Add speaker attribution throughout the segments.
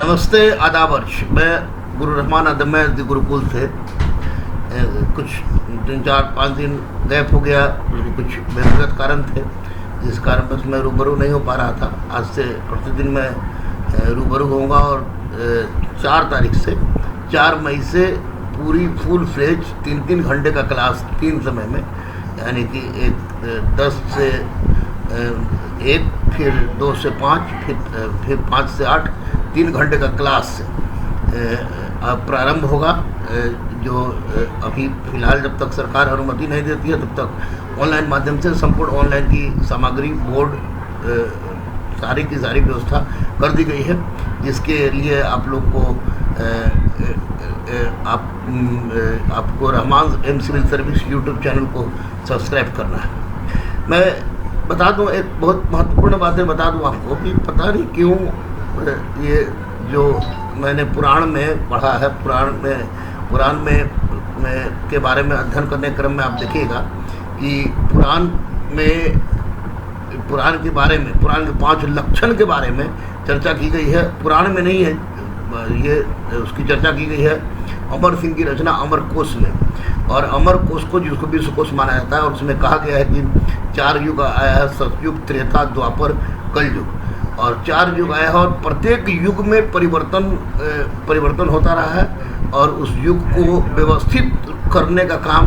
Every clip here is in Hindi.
Speaker 1: नमस्ते आदाब अर्श। मैं गुरु रहमान अदम्य गुरुकुल से कुछ 3-4-5 दिन गैप हो गया। कुछ व्यक्तिगत कारण थे जिस कारण बस मैं रूबरू नहीं हो पा रहा था। आज से प्रतिदिन मैं रूबरू होऊंगा और 4 तारीख से 4 मई से पूरी फुल फ्लेज 3-3 घंटे का क्लास 3 समय में, यानी कि 10 से 1, फिर 2 से 5, फिर 5 से 8, 3 घंटे का क्लास प्रारंभ होगा। जो अभी फ़िलहाल जब तक सरकार अनुमति नहीं देती है तब तक ऑनलाइन माध्यम से संपूर्ण ऑनलाइन की सामग्री बोर्ड सारी की सारी व्यवस्था कर दी गई है, जिसके लिए आप लोग को आपको Rahman M civil service YouTube channel को सब्सक्राइब करना है। मैं बता दूं, एक बहुत महत्वपूर्ण बातें बता दूं आपको कि पता नहीं क्यों ये जो मैंने पुराण में पढ़ा है, पुराण में के बारे में अध्ययन करने के क्रम में आप देखिएगा कि पुराण के बारे में, पुराण के 5 लक्षण के बारे में चर्चा की गई है। पुराण में नहीं है, ये उसकी चर्चा की गई है अमर सिंह की रचना अमर कोश में। और अमर कोश को जिसको विश्व कोश माना जाता है, और उसमें कहा गया है कि 4 युग आया है, सतयुग, त्रेता, द्वापर, कलयुग। और 4 युग आया है और प्रत्येक युग में परिवर्तन होता रहा है और उस युग को व्यवस्थित करने का काम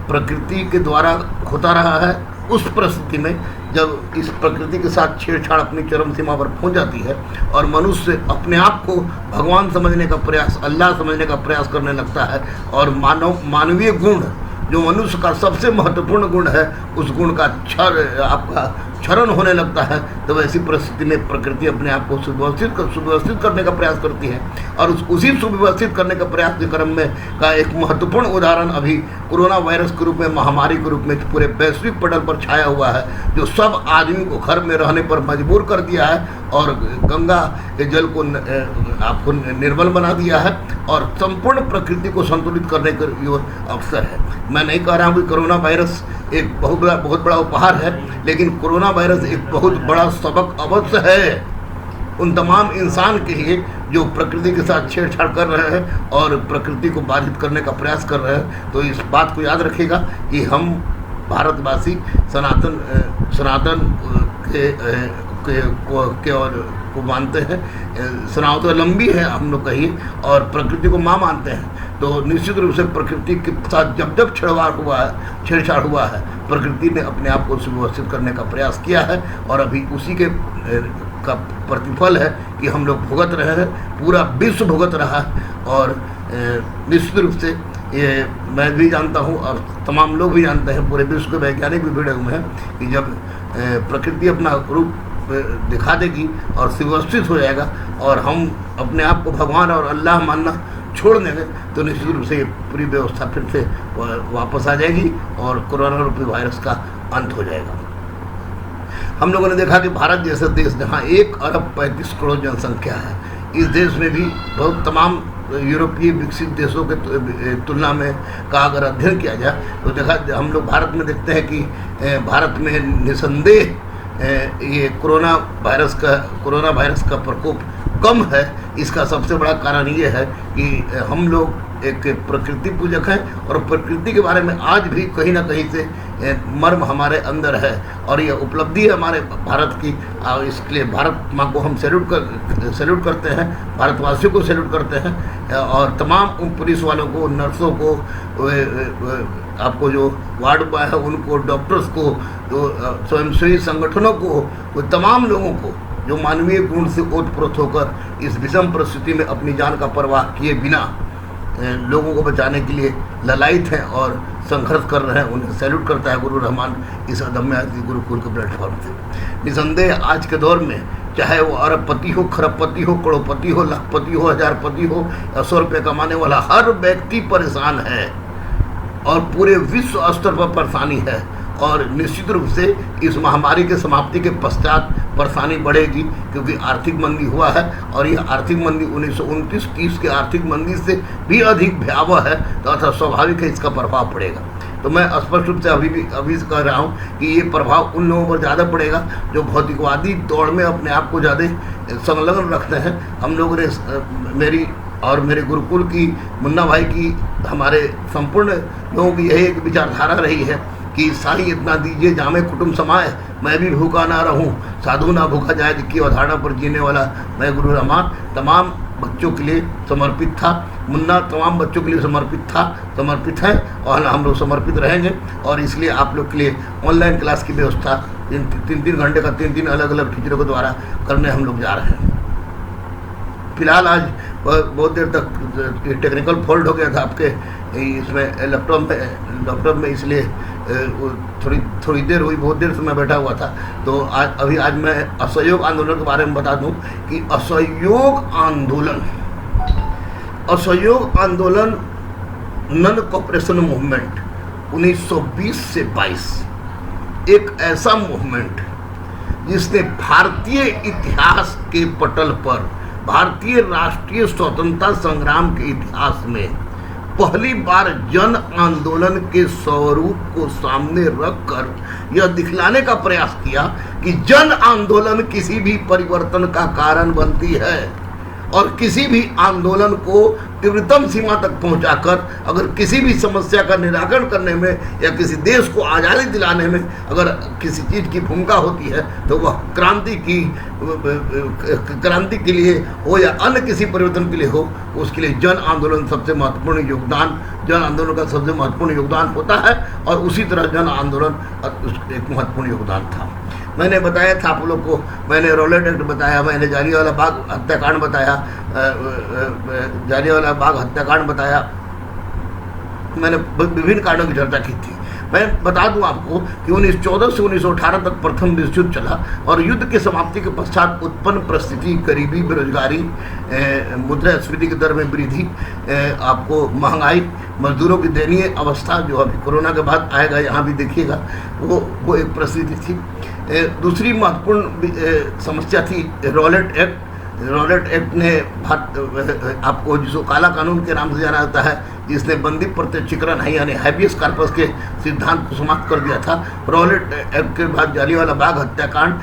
Speaker 1: प्रकृति के द्वारा होता रहा है। उस परिस्थिति में जब इस प्रकृति के साथ छेड़छाड़ अपनी चरम सीमा पर पहुंच जाती है और मनुष्य अपने आप को भगवान समझने का प्रयास, अल्लाह समझने का प्रयास करने लगता है और मानवीय गुण जो मनुष्य का सबसे महत्वपूर्ण गुण है, उस गुण का क्षरण होने लगता है, तो ऐसी परिस्थिति में प्रकृति अपने आप को सुव्यवस्थित करने का प्रयास करती है। और उसी सुव्यवस्थित करने का प्रयास के क्रम में का एक महत्वपूर्ण उदाहरण अभी कोरोना वायरस के रूप में, महामारी के रूप में पूरे वैश्विक पटल पर छाया हुआ है, जो सब आदमी को घर में रहने पर मजबूर कर दिया है और गंगा के जल को आपको निर्मल बना दिया है और संपूर्ण प्रकृति को संतुलित करने के योर अवसर है। मैं नहीं कह रहा हूँ कि कोरोना वायरस एक बहुत बड़ा उपहार है, लेकिन कोरोना वायरस एक बहुत बड़ा सबक अवश्य है उन तमाम इंसान के लिए जो प्रकृति के साथ छेड़छाड़ कर रहे हैं और प्रकृति को बाधित करने का प्रयास कर रहे हैं। तो इस बात को याद रखिएगा कि हम भारतवासी सनातन को मानते हैं, सनातनावलंबी है हम लोग कहिए, और प्रकृति को माँ मानते हैं। तो निश्चित रूप से प्रकृति के साथ जब छेड़छाड़ हुआ है, प्रकृति ने अपने आप को सुव्यवस्थित करने का प्रयास किया है और अभी उसी के का प्रतिफल है कि हम लोग भुगत रहे हैं, पूरा विश्व भुगत रहा है। और निश्चित रूप से ये मैं भी जानता हूँ और तमाम लोग भी जानते हैं, पूरे विश्व के वैज्ञानिक भी भिड़े हुए हैं कि जब प्रकृति अपना रूप दिखा देगी और सुव्यवस्थित हो जाएगा और हम अपने आप को भगवान और अल्लाह मानना छोड़ देंगे, तो निश्चित रूप से ये पूरी व्यवस्था फिर से वापस आ जाएगी और कोरोना रूपी वायरस का अंत हो जाएगा। हम लोगों ने देखा कि भारत जैसे देश जहाँ 1 अरब 35 करोड़ जनसंख्या है, इस देश में भी बहुत तमाम यूरोपीय विकसित देशों के तुलना में का अगर अध्ययन किया जाए तो देखा हम लोग भारत में देखते हैं कि भारत में निसंदेह ये कोरोना वायरस का प्रकोप कम है। इसका सबसे बड़ा कारण ये है कि हम लोग एक प्रकृति पूजक हैं और प्रकृति के बारे में आज भी कहीं ना कहीं से मर्म हमारे अंदर है और ये उपलब्धि है हमारे भारत की। इसके लिए भारत माँ को हम सैल्यूट करते हैं, भारतवासियों को सैल्यूट करते हैं और तमाम पुलिस वालों को, नर्सों को, आपको जो वार्ड बॉय है उनको, डॉक्टर्स को, जो स्वयंसेवी संगठनों को, तमाम लोगों को जो मानवीय गुण से ओतप्रोत होकर इस विषम परिस्थिति में अपनी जान का परवाह किए बिना लोगों को बचाने के लिए ललायित हैं और संघर्ष कर रहे हैं, उन्हें सैल्यूट करता है गुरु रहमान इस अदम्य गुरुकुल के प्लेटफॉर्म से। निसंदेह आज के दौर में चाहे वो अरबपति हो, खरबपति हो, करोड़पति हो, लाखपति हो, हजारपति हो या 100 रुपये कमाने वाला हर व्यक्ति परेशान है और पूरे विश्व स्तर पर परेशानी है। और निश्चित रूप से इस महामारी के समाप्ति के पश्चात परेशानी बढ़ेगी, क्योंकि आर्थिक मंदी हुआ है और यह आर्थिक मंदी 1929-30 के आर्थिक मंदी से भी अधिक भयावह है, तो अतः स्वाभाविक है इसका प्रभाव पड़ेगा। तो मैं स्पष्ट रूप से अभी से कह रहा हूँ कि ये प्रभाव उन लोगों पर ज़्यादा पड़ेगा जो भौतिकवादी दौड़ में अपने आप को ज़्यादा संलग्न रखते हैं। हम लोगों ने मेरी और मेरे गुरुकुल की, मुन्ना भाई की, हमारे संपूर्ण लोगों की यही एक विचारधारा रही है कि साईं इतना दीजिए जामे कुटुंब समाए, मैं भी भूखा ना रहूं, साधु ना भूखा जाए की अवधारणा पर जीने वाला मैं गुरु रहमान तमाम बच्चों के लिए समर्पित था। मुन्ना तमाम बच्चों के लिए समर्पित है और हम लोग समर्पित रहेंगे। और इसलिए आप लोग के लिए ऑनलाइन क्लास की व्यवस्था 3 घंटे का 3 अलग अलग टीचरों के द्वारा करने हम लोग जा रहे हैं। फिलहाल आज बहुत देर तक टेक्निकल फॉल्ट हो गया था आपके इसमें लैपटॉप में, इसलिए थोड़ी देर हुई, बहुत देर से मैं बैठा हुआ था। तो आज मैं असहयोग आंदोलन के बारे में बता दूं कि असहयोग आंदोलन नॉन कोऑपरेशन मूवमेंट 1920 से 22 एक ऐसा मूवमेंट जिसने भारतीय इतिहास के पटल पर, भारतीय राष्ट्रीय स्वतंत्रता संग्राम के इतिहास में पहली बार जन आंदोलन के स्वरूप को सामने रखकर यह दिखलाने का प्रयास किया कि जन आंदोलन किसी भी परिवर्तन का कारण बनती है और किसी भी आंदोलन को तीव्रतम सीमा तक पहुंचाकर अगर किसी भी समस्या का निराकरण करने में या किसी देश को आज़ादी दिलाने में अगर किसी चीज़ की भूमिका होती है तो वह क्रांति के लिए हो या अन्य किसी परिवर्तन के लिए हो, उसके लिए जन आंदोलन सबसे महत्वपूर्ण योगदान, जन आंदोलन का सबसे महत्वपूर्ण योगदान होता है। और उसी तरह जन आंदोलन एक महत्वपूर्ण योगदान था। मैंने बताया था आप लोग को, मैंने रॉलेट एक्ट बताया, मैंने जालियांवाला बाग हत्याकांड बताया, जालियांवाला बाग हत्याकांड बताया, मैंने विभिन्न कांडों की चर्चा की थी। मैं बता दूं आपको कि 1914 से 1918 तक प्रथम विश्व युद्ध चला और युद्ध की समाप्ति के पश्चात उत्पन्न परिस्थिति, गरीबी, बेरोजगारी, मुद्रास्फीति की दर में वृद्धि, आपको महंगाई, मजदूरों की दयनीय अवस्था जो अभी कोरोना के बाद आएगा, यहाँ भी देखिएगा, वो एक परिस्थिति थी। दूसरी महत्वपूर्ण समस्या थी रॉलेट एक्ट। रॉलेट एक्ट ने आपको जिसको काला कानून के नाम से जाना जाता है, जिसने बंदी प्रत्यक्षीकरण है यानी हैबियस कॉर्पस के सिद्धांत को समाप्त कर दिया था। रॉलेट एक्ट के बाद जालियांवाला बाग हत्याकांड,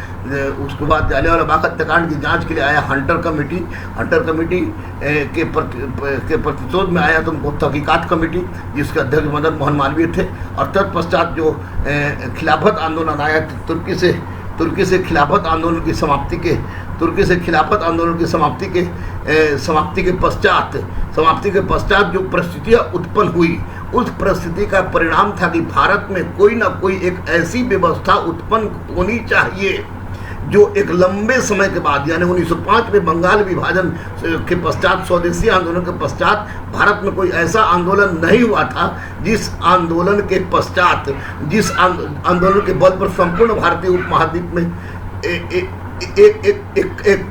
Speaker 1: उसके बाद जालियांवाला बाग हत्याकांड की जांच के लिए आया हंटर कमेटी। हंटर कमेटी के प्रतिशोध में आया तो तहकीकात कमेटी, जिसके अध्यक्ष मदन मोहन मालवीय थे। और तत्पश्चात जो खिलाफत आंदोलन आया तुर्की से खिलाफत आंदोलन की समाप्ति के पश्चात जो परिस्थितियाँ उत्पन्न हुई, उस परिस्थिति का परिणाम था कि भारत में कोई ना कोई एक ऐसी व्यवस्था उत्पन्न होनी चाहिए जो एक लंबे समय के बाद यानी 1905 में बंगाल विभाजन के पश्चात, स्वदेशी आंदोलन के पश्चात भारत में कोई ऐसा आंदोलन नहीं हुआ था जिस आंदोलन के पश्चात, जिस आंदोलन के बल पर संपूर्ण भारतीय उपमहाद्वीप में एक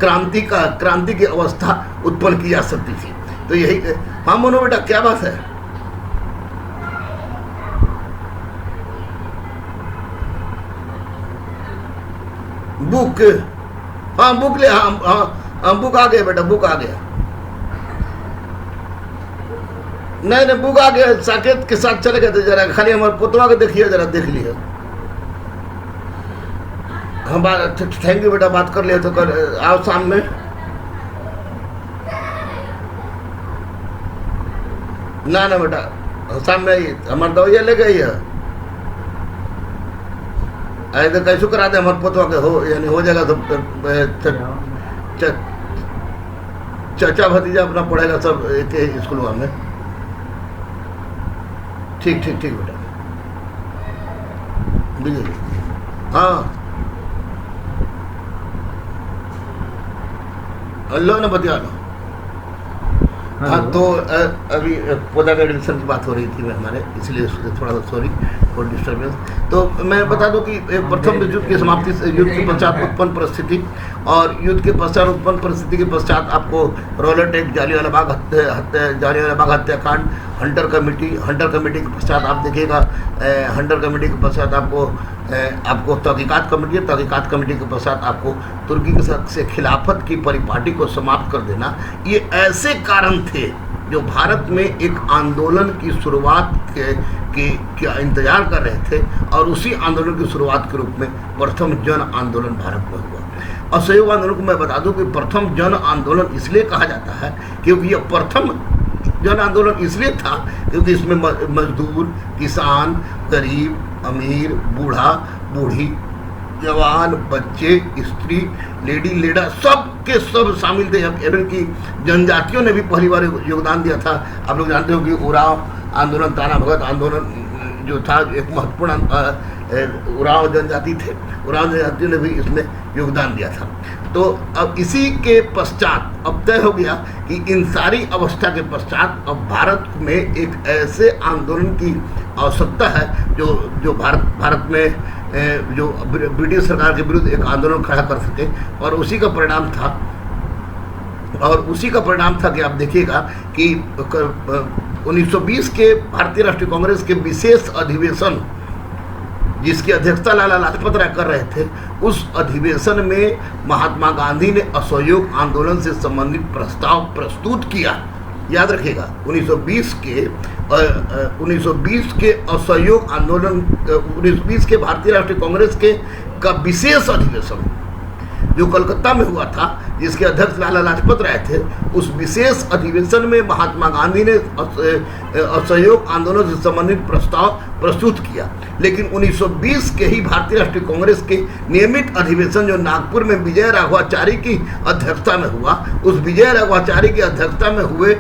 Speaker 1: क्रांति की अवस्था उत्पन्न की जा सकती थी। तो यही, हाँ मोनो बेटा क्या बात है? बुक, हाँ बुक ले, हाँ बुक आ गया बेटा, बुक आ गया। नहीं बुक आ गया, साकेत के साथ चले गए थे, जरा खाली हमारे पुतवा को देखिए, जरा देख लिया। हम बात, थैंक यू बेटा, बात कर लिया तो कर आओ सामने। ना बेटा सामने हमारे दवाइया ले गई है, तो कैसे करा दे हमारे पोतवा के हो, यानी हो जाएगा तो चाचा भतीजा अपना पढ़ेगा सब एक स्कूल में। ठीक बेटा, बिल्कुल हाँ लो ना बतिया लो। हाँ तो अभी पौधा का एडमिशन की बात हो रही थी हमारे, इसलिए थोड़ा सा सॉरी फॉर डिस्टर्बेंस। तो मैं बता दूं कि प्रथम विश्व युद्ध की समाप्ति से युद्ध के पश्चात उत्पन्न परिस्थिति और युद्ध के पश्चात उत्पन्न परिस्थिति के पश्चात आपको रॉलेट एक्ट, जालियांवाला बाग हत्याकांड, हंटर कमेटी के पश्चात आप देखिएगा, हंटर कमेटी के पश्चात आपको तहकीकात कमेटी के पश्चात आपको तुर्की के साथ से खिलाफत की परिपाटी को समाप्त कर देना। ये ऐसे कारण थे जो भारत में एक आंदोलन की शुरुआत के क्या इंतजार कर रहे थे, और उसी आंदोलन की शुरुआत के रूप में प्रथम जन आंदोलन भारत में हुआ। असहयोग आंदोलन को मैं बता दूं कि प्रथम जन आंदोलन इसलिए कहा जाता है क्योंकि यह प्रथम जन आंदोलन इसलिए था क्योंकि इसमें मजदूर, किसान, गरीब, अमीर, बूढ़ा, बूढ़ी, जवान, बच्चे, स्त्री, लेडी, लेडा सब के सब शामिल थे। एवं की जनजातियों ने भी पहली बार योगदान दिया था। आप लोग जानते हो कि उराव आंदोलन, ताना भगत आंदोलन जो था, एक महत्वपूर्ण उराव जनजाति थे, उराव जनजातियों ने भी इसमें योगदान दिया था। तो अब इसी के पश्चात अब तय हो गया कि इन सारी अवस्था के पश्चात अब भारत में एक ऐसे आंदोलन की आवश्यकता है जो भारत में जो ब्रिटिश सरकार के विरुद्ध एक आंदोलन खड़ा कर सके। और उसी का परिणाम था कि आप देखिएगा कि 1920 के भारतीय राष्ट्रीय कांग्रेस के विशेष अधिवेशन, जिसकी अध्यक्षता लाला लाजपत राय कर रहे थे, उस अधिवेशन में महात्मा गांधी ने असहयोग आंदोलन से संबंधित प्रस्ताव प्रस्तुत किया। याद रखिएगा 1920 के असहयोग आंदोलन, 1920 के भारतीय राष्ट्रीय कांग्रेस का विशेष अधिवेशन जो कलकत्ता में हुआ था, जिसके अध्यक्ष लाला लाजपत राय थे, उस विशेष अधिवेशन में महात्मा गांधी ने असहयोग आंदोलन से संबंधित प्रस्ताव प्रस्तुत किया। लेकिन 1920 के ही भारतीय राष्ट्रीय कांग्रेस के नियमित अधिवेशन जो नागपुर में विजय राघवाचारी की अध्यक्षता में हुआ, उस विजय राघवाचारी की अध्यक्षता में हुए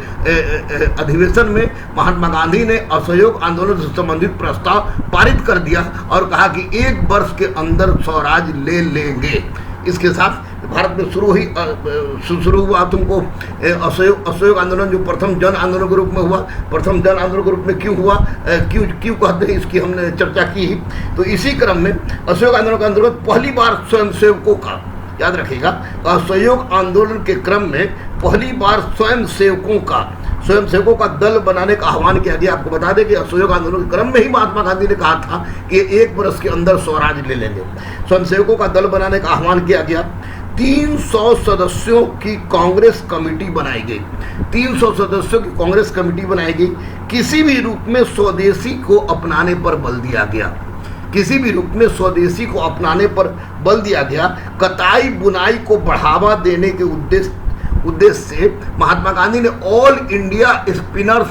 Speaker 1: अधिवेशन में महात्मा गांधी ने असहयोग आंदोलन से संबंधित प्रस्ताव पारित कर दिया और कहा कि 1 वर्ष के अंदर स्वराज ले लेंगे। इसके साथ भारत में शुरू हुआ तुमको असहयोग आंदोलन, जो प्रथम जन आंदोलन के रूप में हुआ। प्रथम जन आंदोलन के रूप में क्यों हुआ, क्यों कहते हैं, इसकी हमने चर्चा की ही। तो इसी क्रम में असहयोग आंदोलन के अंतर्गत पहली बार स्वयंसेवकों का, याद रखिएगा, असहयोग आंदोलन के क्रम में पहली बार स्वयंसेवकों का दल बनाने का आह्वान किया गया। आपको बता दें कि असहयोग आंदोलन के क्रम में ही महात्मा गांधी ने कहा था कि 1 वर्ष के अंदर स्वराज ले लेंगे। स्वयंसेवकों का दल बनाने का आह्वान किया गया। 300 सदस्यों की कांग्रेस कमेटी बनाई गई। 300 सदस्यों की कांग्रेस कमेटी बनाई गई। किसी भी रूप में स्वदेशी को अपनाने पर बल दिया गया। किसी भी रूप में स्वदेशी को अपनाने पर बल दिया गया। कताई बुनाई को बढ़ावा देने के उद्देश्य से महात्मा गांधी ने ऑल इंडिया स्पिनर्स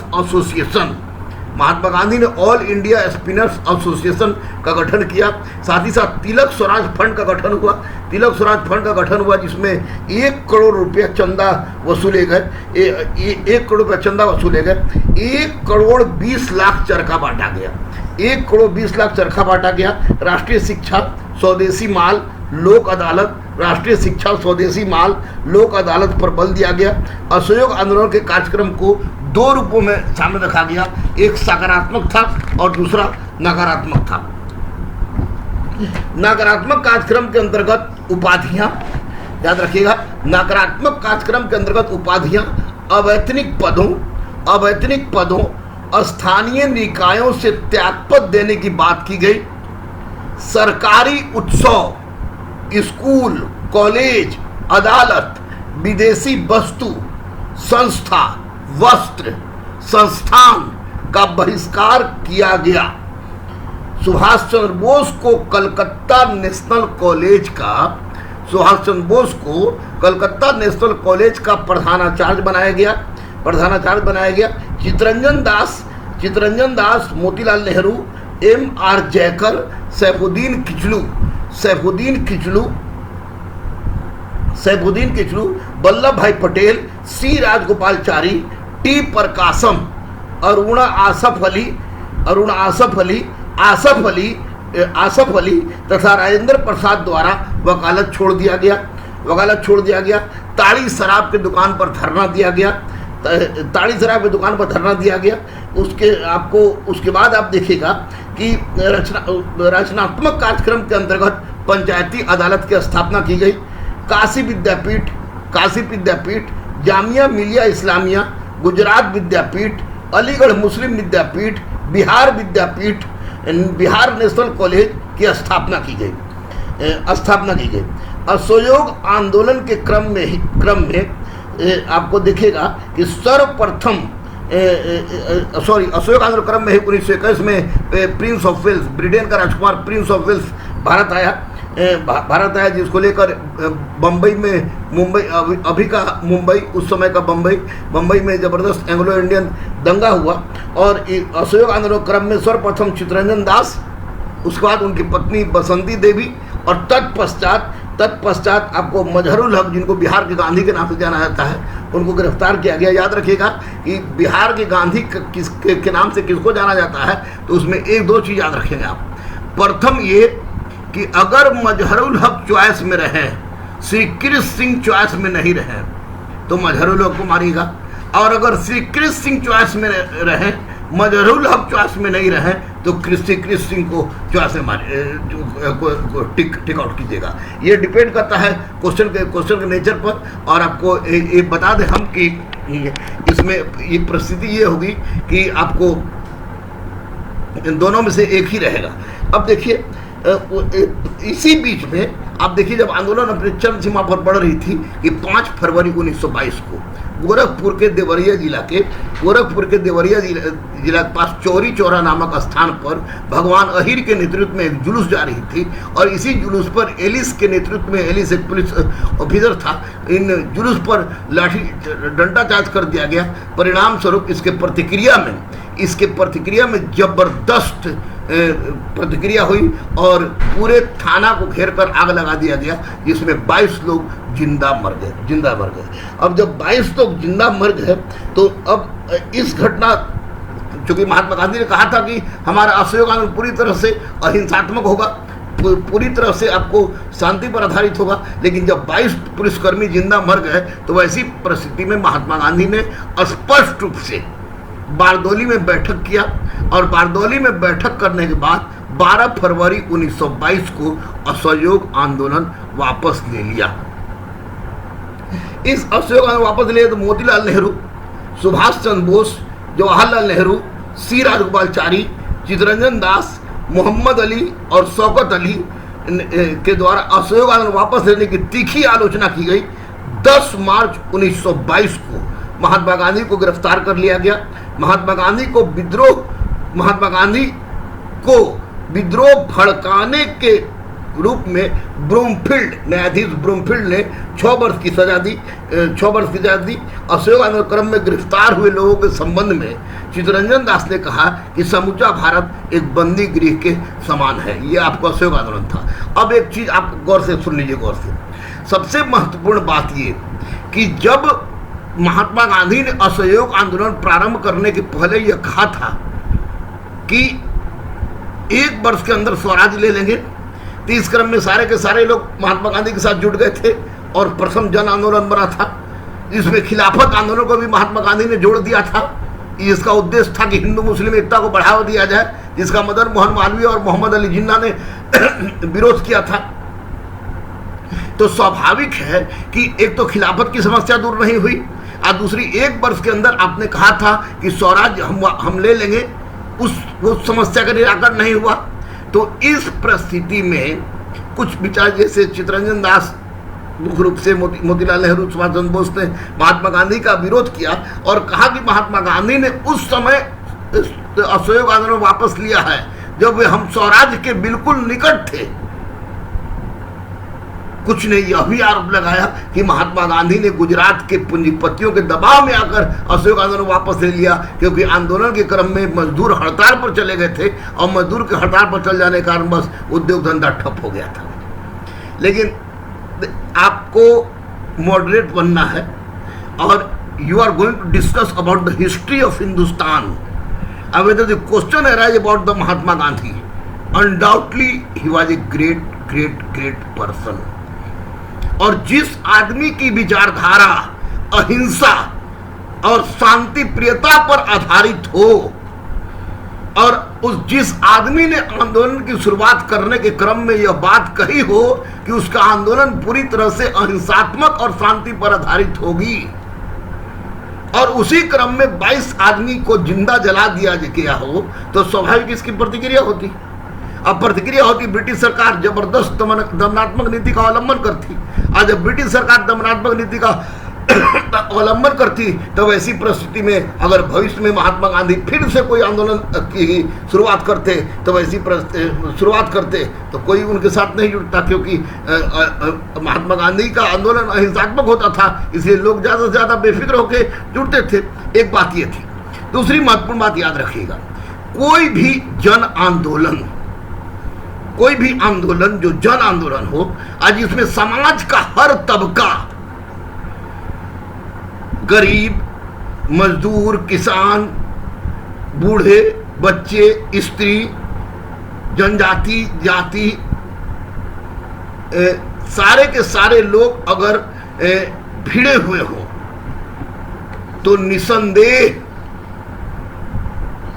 Speaker 1: एसोसिएशन का गठन किया। साथ ही साथ तिलक स्वराज फंड का गठन हुआ। तिलक स्वराज फंड का गठन हुआ जिसमें 1 करोड़ रुपया चंदा वसूले गए। 1 करोड़ रुपया चंदा वसूले गए। 1 करोड़ 20 लाख चरखा बांटा गया। 1 करोड़ 20 लाख चरखा बांटा गया। राष्ट्रीय शिक्षा, स्वदेशी माल, लोक अदालत, राष्ट्रीय शिक्षा, स्वदेशी माल, लोक अदालत पर बल दिया गया। असहयोग आंदोलन के कार्यक्रम को 2 रूपों में सामने रखा गया। एक सकारात्मक था और दूसरा नकारात्मक था। नकारात्मक कार्यक्रम के अंतर्गत उपाधियां, याद रखिएगा, नकारात्मक कार्यक्रम के अंतर्गत उपाधियां अवैतनिक पदों, स्थानीय निकायों से त्यागपत्र देने की बात की गई। सरकारी उत्सव, स्कूल, कॉलेज, अदालत, विदेशी वस्तु, संस्था, वस्त्र, संस्थान का बहिष्कार किया गया। सुभाष चंद्र बोस को कलकत्ता नेशनल कॉलेज का प्रधानाचार्य बनाया गया। चित्तरंजन दास, मोतीलाल नेहरू, M.R. जयकर, सैफुद्दीन किचलू, वल्लभ भाई पटेल, C. राजगोपालचारी, T. प्रकाशम, अरुणा आसफ अली तथा राजेंद्र प्रसाद द्वारा वकालत छोड़ दिया गया। ताड़ी शराब की दुकान पर धरना दिया गया। उसके बाद आप देखिएगा कि रचनात्मक कार्यक्रम के अंतर्गत पंचायती अदालत की स्थापना की गई। काशी विद्यापीठ, जामिया मिलिया इस्लामिया, गुजरात विद्यापीठ, अलीगढ़ मुस्लिम विद्यापीठ, बिहार नेशनल कॉलेज की स्थापना की गई। असहयोग आंदोलन के क्रम में आपको दिखेगा कि सर्वप्रथम सॉरी अशोक आंदोलन क्रम में ही 1921 में प्रिंस ऑफ वेल्स, ब्रिटेन का राजकुमार प्रिंस ऑफ वेल्स भारत आया, जिसको लेकर बम्बई में, मुंबई अभी का मुंबई, उस समय का बम्बई में ज़बरदस्त एंग्लो इंडियन दंगा हुआ। और अशोक आंदोलन क्रम में सर्वप्रथम चित्तरंजन दास, उसके बाद उनकी पत्नी बसंती देवी, और तत्पश्चात आपको मजहरुल हक, जिनको बिहार के गांधी के नाम से जाना जाता है, उनको गिरफ्तार किया गया। याद रखिएगा कि बिहार के गांधी के नाम से किसको जाना जाता है, तो उसमें एक दो चीज़ याद रखेंगे आप। प्रथम ये कि अगर मजहरुल हक चॉइस में रहे, श्री कृष्ण सिंह चॉइस में नहीं रहे, तो मजहरुल हक को मारिएगा। और अगर श्री कृष्ण सिंह चॉइस में रहे, मजहरुल हक चॉइस में नहीं रहे, तो कृष्ण सिंह को चॉइस में टिक आउट कीजिएगा। ये डिपेंड करता है क्वेश्चन के नेचर पर। और आपको ये बता दें हम कि इसमें ये परिस्थिति ये होगी कि आपको इन दोनों में से एक ही रहेगा। अब देखिए, इसी बीच में आप देखिए, जब आंदोलन अपनी चरम सीमा पर बढ़ रही थी कि 5 फरवरी 1922 को गोरखपुर के देवरिया जिला के पास चौरी चौरा नामक स्थान पर भगवान अहिर के नेतृत्व में एक जुलूस जा रही थी। और इसी जुलूस पर एलिस के नेतृत्व में, एलिस एक पुलिस ऑफिसर था, इन जुलूस पर लाठी डंडा चार्ज कर दिया गया। परिणाम स्वरूप इसके प्रतिक्रिया में जबरदस्त प्रतिक्रिया हुई और पूरे थाना को घेर कर आग लगा दिया गया, जिसमें 22 लोग जिंदा मर गए। अब जब 22 लोग जिंदा मर गए, तो अब इस घटना, चूंकि महात्मा गांधी ने कहा था कि हमारा अशोक आंदोलन पूरी तरह से अहिंसात्मक होगा, पूरी तरह से आपको शांति पर आधारित होगा, लेकिन जब 22 पुलिसकर्मी जिंदा मर गए, तो वैसी परिस्थिति में महात्मा गांधी ने स्पष्ट रूप से बारदौली में बैठक किया। और बारदौली में बैठक करने के बाद 12 फरवरी 1922 को असहयोग आंदोलन वापस ले लिया। इस असहयोग आंदोलन वापस ले तो मोतीलाल नेहरू, सुभाष चंद्र बोस, जवाहरलाल नेहरू, सी राजगोपालचारी, चित्तरंजन दास, मोहम्मद अली और शौकत अली के द्वारा असहयोग आंदोलन वापस लेने की तीखी आलोचना की गई। 10 मार्च 1922 को महात्मा गांधी को गिरफ्तार कर लिया गया। महात्मा गांधी को विद्रोह भड़काने के रूप में न्यायाधीश ब्रूमफील्ड ने 6 वर्ष की सजा दी। असहयोग आंदोलन क्रम में गिरफ्तार हुए लोगों के संबंध में चित्तरंजन दास ने कहा कि समूचा भारत एक बंदी गृह के समान है। ये आपको असहयोग आंदोलन था। अब एक चीज आप गौर से सुन लीजिए, गौर से। सबसे महत्वपूर्ण बात ये कि जब महात्मा गांधी ने असहयोग आंदोलन प्रारंभ करने के पहले यह कहा था कि 1 वर्ष के अंदर स्वराज ले लेंगे, तो इस क्रम में सारे के सारे लोग महात्मा गांधी के साथ जुट गए थे और प्रथम जन आंदोलन बना था, जिसमें खिलाफत आंदोलन को भी महात्मा गांधी ने जोड़ दिया था। इसका उद्देश्य था कि हिंदू मुस्लिम एकता को बढ़ावा दिया जाए, जिसका मदन मोहन मालवीय और मोहम्मद अली जिन्ना ने विरोध किया था। तो स्वाभाविक है कि एक तो खिलाफत की समस्या दूर नहीं हुई, और दूसरी 1 वर्ष के अंदर आपने कहा था कि स्वराज हम ले लेंगे, उस समस्या का निराकरण नहीं हुआ। तो इस परिस्थिति में कुछ विचार, जैसे चित्तरंजन दास, मुख्य रूप से मोतीलाल नेहरू, सुभाष चंद्र बोस ने महात्मा गांधी का विरोध किया और कहा कि महात्मा गांधी ने उस समय असहयोग आंदोलन वापस लिया है जब हम स्वराज के बिल्कुल निकट थे। कुछ ने यह भी आरोप लगाया कि महात्मा गांधी ने गुजरात के पूंजीपतियों के दबाव में आकर असहयोग आंदोलन वापस ले लिया, क्योंकि आंदोलन के क्रम में मजदूर हड़ताल पर चले गए थे और मजदूर के हड़ताल पर चल जाने के कारण बस उद्योग धंधा ठप हो गया था। लेकिन आपको मॉडरेट बनना है और you are going to discuss about the history of Hindustan. अब whether the question arise about the Mahatma Gandhi, undoubtedly he was a great person. और जिस आदमी की विचारधारा अहिंसा और शांति प्रियता पर आधारित हो, और जिस आदमी ने आंदोलन की शुरुआत करने के क्रम में यह बात कही हो कि उसका आंदोलन पूरी तरह से अहिंसात्मक और शांति पर आधारित होगी, और उसी क्रम में 22 आदमी को जिंदा जला दिया गया हो, तो स्वाभाविक इसकी प्रतिक्रिया होती। अब प्रतिक्रिया होती, ब्रिटिश सरकार जबरदस्त दमनात्मक नीति का अवलंबन करती। और जब ब्रिटिश सरकार दमनात्मक नीति का अवलंबन करती, तो वैसी परिस्थिति में अगर भविष्य में महात्मा गांधी फिर से कोई आंदोलन की शुरुआत करते, तो वैसी शुरुआत करते तो कोई उनके साथ नहीं जुड़ता, क्योंकि महात्मा गांधी का आंदोलन अहिंसात्मक होता था, इसलिए लोग ज़्यादा से ज़्यादा बेफिक्र होकर जुड़ते थे। एक बात ये थी। दूसरी महत्वपूर्ण बात याद रखिएगा, कोई भी आंदोलन जो जन आंदोलन हो, आज इसमें समाज का हर तबका, गरीब, मजदूर, किसान, बूढ़े, बच्चे, स्त्री, जनजाति, जाति, सारे के सारे लोग अगर भिड़े हुए हों तो निसंदेह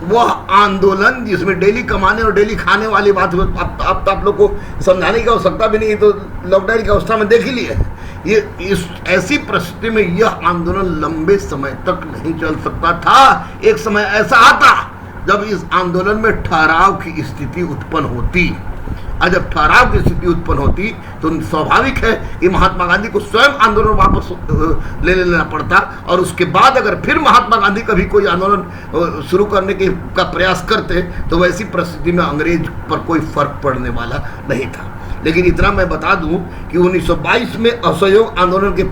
Speaker 1: वह आंदोलन, जिसमें डेली कमाने और डेली खाने वाली बात अब आप लोग को समझाने की आवश्यकता भी नहीं, तो लॉकडाउन की अवस्था में देख ही लिया है। ये इस ऐसी परिस्थिति में यह आंदोलन लंबे समय तक नहीं चल सकता था। एक समय ऐसा आता जब इस आंदोलन में ठहराव की स्थिति उत्पन्न होती, और जब ठहराव की स्थिति उत्पन्न होती तो स्वाभाविक है कि महात्मा गांधी को स्वयं आंदोलन वापस ले लेना पड़ता, और उसके बाद अगर फिर महात्मा गांधी कभी कोई आंदोलन शुरू करने का प्रयास करते तो वैसी परिस्थिति में अंग्रेज पर कोई फर्क पड़ने वाला नहीं था। लेकिन इतना मैं बता दूं कि 1922 में असहयोग आंदोलन के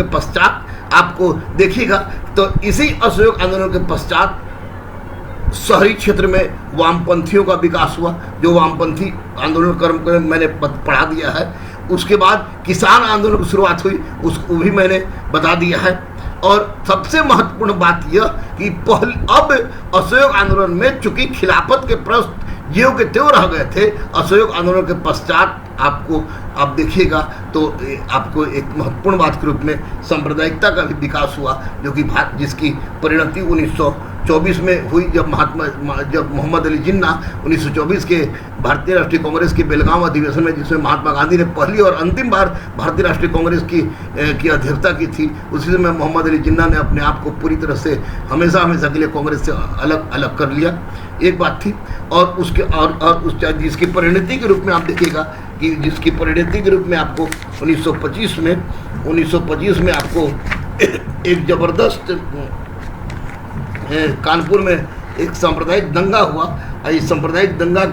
Speaker 1: पश्चात आपको देखिएगा, तो इसी असहयोग आंदोलन के पश्चात शहरी क्षेत्र में वामपंथियों का विकास हुआ, जो वामपंथी आंदोलन क्रम मैंने पढ़ा दिया है। उसके बाद किसान आंदोलन की शुरुआत हुई, उसको भी मैंने बता दिया है। और सबसे महत्वपूर्ण बात यह कि अब असहयोग आंदोलन में चूंकि खिलाफत के प्रश्न ज्यों के त्यों रह गए थे, असहयोग आंदोलन के पश्चात आप देखिएगा तो आपको एक महत्वपूर्ण बात के रूप में सांप्रदायिकता का भी विकास हुआ, जो कि जिसकी परिणति 1924 में हुई, जब मोहम्मद अली जिन्ना 1924 के भारतीय राष्ट्रीय कांग्रेस के बेलगांव अधिवेशन में, जिसमें महात्मा गांधी ने पहली और अंतिम बार भारतीय राष्ट्रीय कांग्रेस की अध्यक्षता की थी, उसी समय मोहम्मद अली जिन्ना ने अपने आप को पूरी तरह से हमेशा के लिए कांग्रेस से अलग कर लिया। एक बात थी। और जिसकी परिणति के रूप में आप देखिएगा कि जिसकी परिणति के रूप में आपको 1925 में आपको एक जबरदस्त कानपुर में एक सांप्रदायिक दंगा हुआ। इस सांप्रदायिक दंगा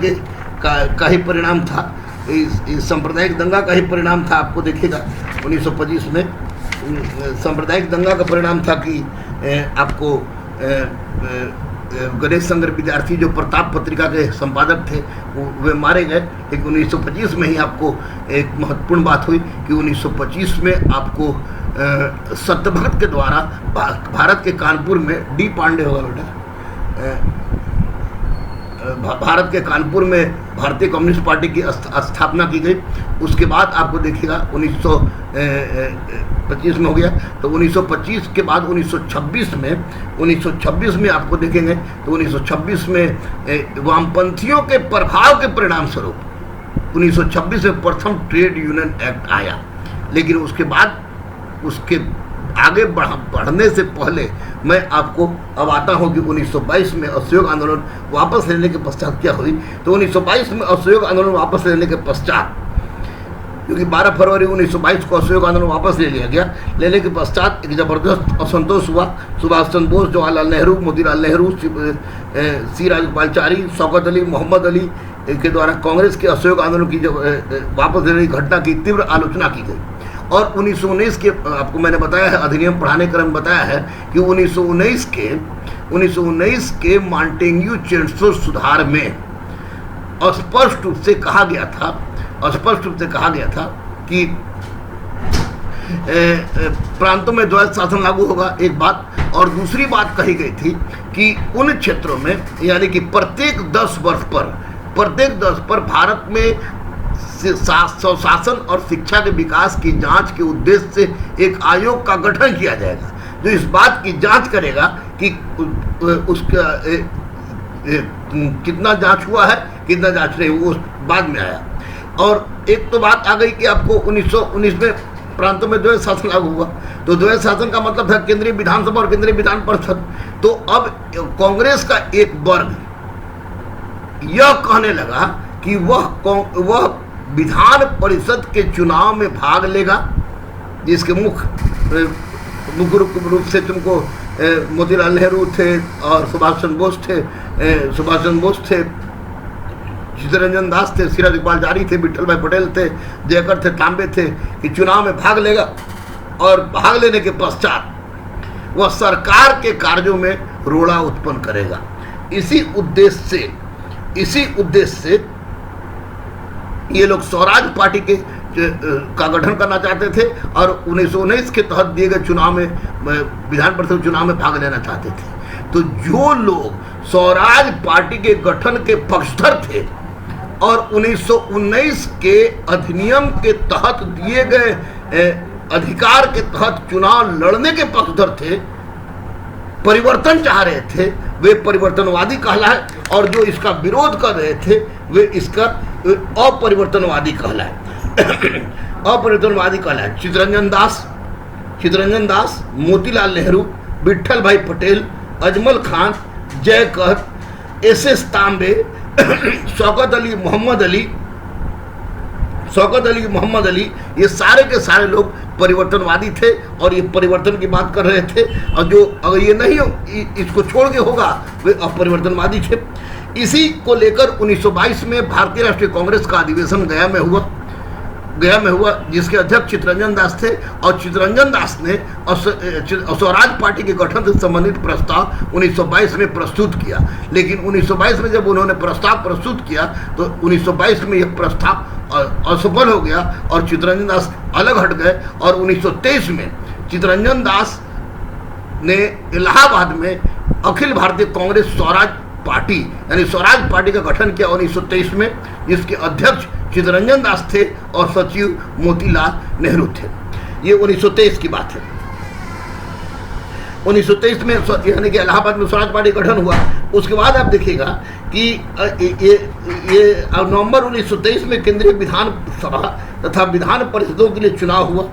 Speaker 1: का ही परिणाम था, इस सांप्रदायिक दंगा का ही परिणाम था। आपको देखिएगा 1925 में सांप्रदायिक दंगा का परिणाम था कि आपको गणेश संगर विद्यार्थी जो प्रताप पत्रिका के संपादक थे वे मारे गए। लेकिन 1925 में ही आपको एक महत्वपूर्ण बात हुई कि 1925 में आपको सत्यभक्त के द्वारा भारत के कानपुर में डी पांडे होगा बेटा, भारत के कानपुर में भारतीय कम्युनिस्ट पार्टी की स्थापना की गई। उसके बाद आपको देखिएगा 1925 में हो गया, तो 1925 के बाद 1926 में आपको देखेंगे तो 1926 में वामपंथियों के प्रभाव के परिणाम स्वरूप 1926 में प्रथम ट्रेड यूनियन एक्ट आया। लेकिन उसके बाद उसके आगे बढ़ने से पहले मैं आपको अब आता हूँ कि 1922 में असहयोग आंदोलन वापस लेने के पश्चात क्या हुई। तो 1922 में असहयोग आंदोलन वापस लेने के पश्चात, क्योंकि 12 फरवरी 1922 को असहयोग आंदोलन वापस ले लिया गया, लेने के पश्चात एक जबरदस्त असंतोष हुआ। सुभाष चंद्र बोस, जवाहरलाल नेहरू, मोतीलाल नेहरू, सी राजगोपालचारी, शौकत अली, मोहम्मद अली के द्वारा कांग्रेस के असहयोग आंदोलन की वापस लेने की घटना की तीव्र आलोचना की गई। और 1919 के आपको मैंने बताया है, अधिनियम पढ़ाने क्रम बताया है कि 1919 के मॉन्टेग्यू चेंसर सुधार में स्पष्ट रूप से कहा गया था कि प्रांतों में द्वैध शासन लागू होगा, एक बात। और दूसरी बात कही गई थी कि उन क्षेत्रों में, यानी कि प्रत्येक 10 वर्ष पर भारत में शासन और शिक्षा के विकास की जांच के उद्देश्य से एक आयोग का गठन किया जाएगा, जो इस बात की जांच करेगा कि उसका कितना जांच हुआ है, कितना जांच नहीं, वो बाद में आया। और एक तो बात आ गई कि आपको 1919 में प्रांतों में द्वैध शासन लागू हुआ, तो द्वैध शासन का मतलब था केंद्रीय विधानसभा और केंद्रीय विधान परिषद। तो अब कांग्रेस का एक वर्ग यह कहने लगा कि वह विधान परिषद के चुनाव में भाग लेगा, जिसके मुख्य रूप से तुमको मोतीलाल नेहरू थे और सुभाष चंद्र बोस थे, चित्तरंजन दास थे, सिराज इकबाल जारी थे, विठल भाई पटेल थे, जयकर थे, तांबे थे, कि चुनाव में भाग लेगा और भाग लेने के पश्चात वह सरकार के कार्यों में रोड़ा उत्पन्न करेगा। इसी उद्देश्य से ये लोग स्वराज पार्टी का गठन करना चाहते थे और 1919 के तहत दिए गए चुनाव में, विधान परिषद चुनाव में भाग लेना चाहते थे। तो जो लोग स्वराज पार्टी के गठन के पक्षधर थे और 1919 के अधिनियम के तहत दिए गए अधिकार के तहत चुनाव लड़ने के पक्षधर थे, परिवर्तन चाह रहे थे, वे परिवर्तनवादी कहलाए, और जो इसका विरोध कर रहे थे वे इसका अपरिवर्तनवादी कहलाए। अपरिवर्तनवादी कहलाए। चित्तरंजन दास, मोतीलाल नेहरू, विठल भाई पटेल, अजमल खान, जयकर, एस तांबे, शौकत अली मोहम्मद अली, ये सारे के सारे लोग परिवर्तनवादी थे और ये परिवर्तन की बात कर रहे थे, और जो अगर ये नहीं इसको छोड़ के होगा वे अपरिवर्तनवादी थे। इसी को लेकर 1922 में भारतीय राष्ट्रीय कांग्रेस का अधिवेशन गया में हुआ, जिसके अध्यक्ष चित्तरंजन दास थे, और चित्तरंजन दास ने स्वराज पार्टी के गठन से संबंधित प्रस्ताव 1922 में प्रस्तुत किया। लेकिन 1922 में जब उन्होंने प्रस्ताव प्रस्तुत किया तो 1922 में यह प्रस्ताव असफल हो गया और चित्तरंजन दास अलग हट गए, और 1923 में चित्तरंजन दास ने इलाहाबाद में अखिल भारतीय कांग्रेस स्वराज पार्टी यानी स्वराज पार्टी का गठन किया 1923 में, जिसके अध्यक्ष चित्तरंजन दास थे और सचिव मोतीलाल नेहरू थे। ये 1923 की बात है। 1923 में यानी कि इलाहाबाद में स्वराज पार्टी गठन हुआ। उसके बाद आप देखिएगा कि ये नवंबर 1923 में केंद्रीय विधान सभा तथा विधान परिषदों के लिए चुनाव हुआ,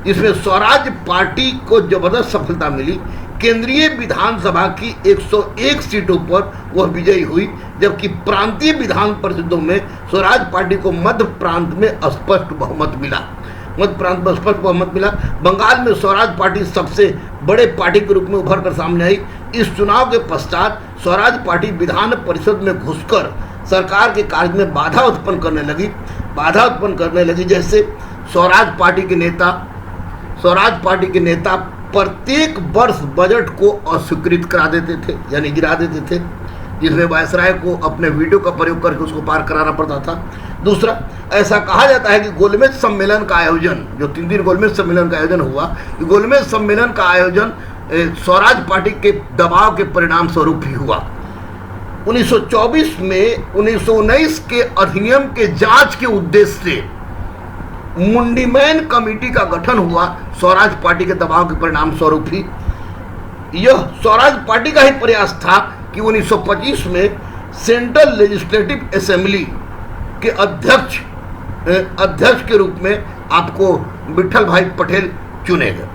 Speaker 1: जिसमें स्वराज पार्टी को जबरदस्त सफलता मिली। केंद्रीय विधानसभा की 101 सीटों पर वह विजयी हुई, जबकि प्रांतीय विधान परिषदों में स्वराज पार्टी को मध्य प्रांत में स्पष्ट बहुमत मिला। बंगाल में स्वराज पार्टी सबसे बड़े पार्टी के रूप में उभर कर सामने आई। इस चुनाव के पश्चात स्वराज पार्टी विधान परिषद में घुसकर सरकार के कार्य में बाधा उत्पन्न करने लगी। जैसे स्वराज पार्टी के नेता प्रत्येक वर्ष बजट को अस्वीकृत करा देते थे, यानी गिरा देते थे, जिसमें वायसराय को अपने वीडियो का प्रयोग करके उसको पार कराना पड़ता था। दूसरा, ऐसा कहा जाता है कि गोलमेज सम्मेलन का आयोजन, जो 3 दिन गोलमेज सम्मेलन का आयोजन हुआ, गोलमेज सम्मेलन का आयोजन स्वराज पार्टी के दबाव के परिणाम स्वरूप ही हुआ। 1924 में 1919 के अधिनियम के जांच के उद्देश्य से मुंडीमैन कमेटी का गठन हुआ, स्वराज पार्टी के दबाव के परिणाम स्वरूप ही। यह स्वराज पार्टी का ही प्रयास था कि 1925 में सेंट्रल लेजिस्लेटिव असेंबली के अध्यक्ष के रूप में आपको विठल भाई पटेल चुने गए।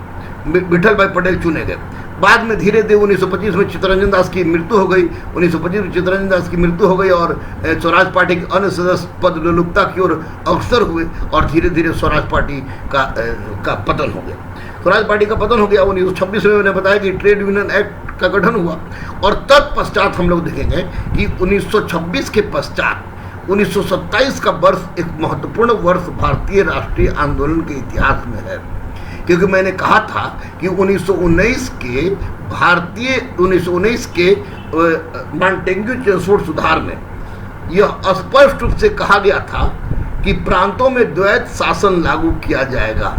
Speaker 1: बाद में धीरे धीरे 1925 में चित्तरंजन दास की मृत्यु हो गई। 1925 में चित्तरंजन दास की मृत्यु हो गई और स्वराज पार्टी के अन्य सदस्य पद लोलुपता की ओर अग्रसर हुए और धीरे धीरे स्वराज पार्टी का पतन हो गया। स्वराज पार्टी का पतन हो गया। 1926 में मैंने बताया कि ट्रेड यूनियन एक्ट का गठन हुआ, और तत्पश्चात हम लोग देखेंगे कि 1926 के पश्चात 1927 का वर्ष एक महत्वपूर्ण वर्ष भारतीय राष्ट्रीय आंदोलन के इतिहास में है, क्योंकि मैंने कहा था कि 1919 के मॉन्टेग्यू चेम्सफोर्ड सुधार में यह स्पष्ट रूप से कहा गया था कि प्रांतों में द्वैत शासन लागू किया जाएगा,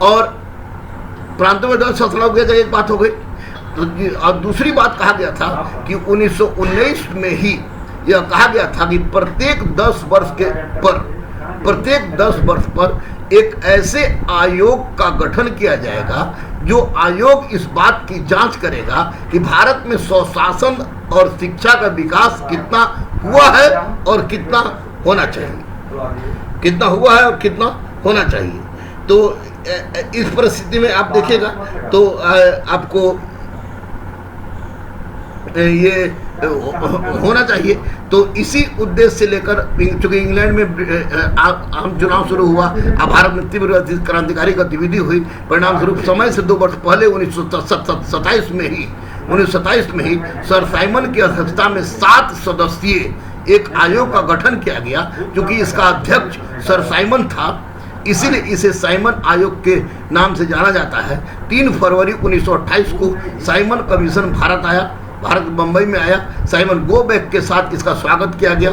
Speaker 1: और प्रांतों में द्वैत शासन लागू किया जाएगा, एक बात हो गई। तो और दूसरी बात कहा गया था कि 1919 में ही यह कहा गया था कि प्रत्येक 10 वर्ष पर एक ऐसे आयोग का गठन किया जाएगा जो आयोग इस बात की जांच करेगा कि भारत में स्वशासन और शिक्षा का विकास कितना हुआ है और कितना होना चाहिए। तो इस परिस्थिति में आप देखिएगा तो आपको ये होना चाहिए। तो इसी उद्देश्य से लेकर, चूंकि इंग्लैंड में आम चुनाव शुरू हुआ, अब भारत में तीव्र क्रांतिकारी गतिविधि हुई, परिणाम स्वरूप समय से 2 वर्ष पहले 1927 में ही सर साइमन की अध्यक्षता में 7 सदस्यीय एक आयोग का गठन किया गया। क्योंकि इसका अध्यक्ष सर साइमन था, इसीलिए इसे साइमन आयोग के नाम से जाना जाता है। 3 फरवरी 1928 को साइमन कमीशन भारत बंबई में आया। साइमन गो बैक के साथ इसका स्वागत किया गया।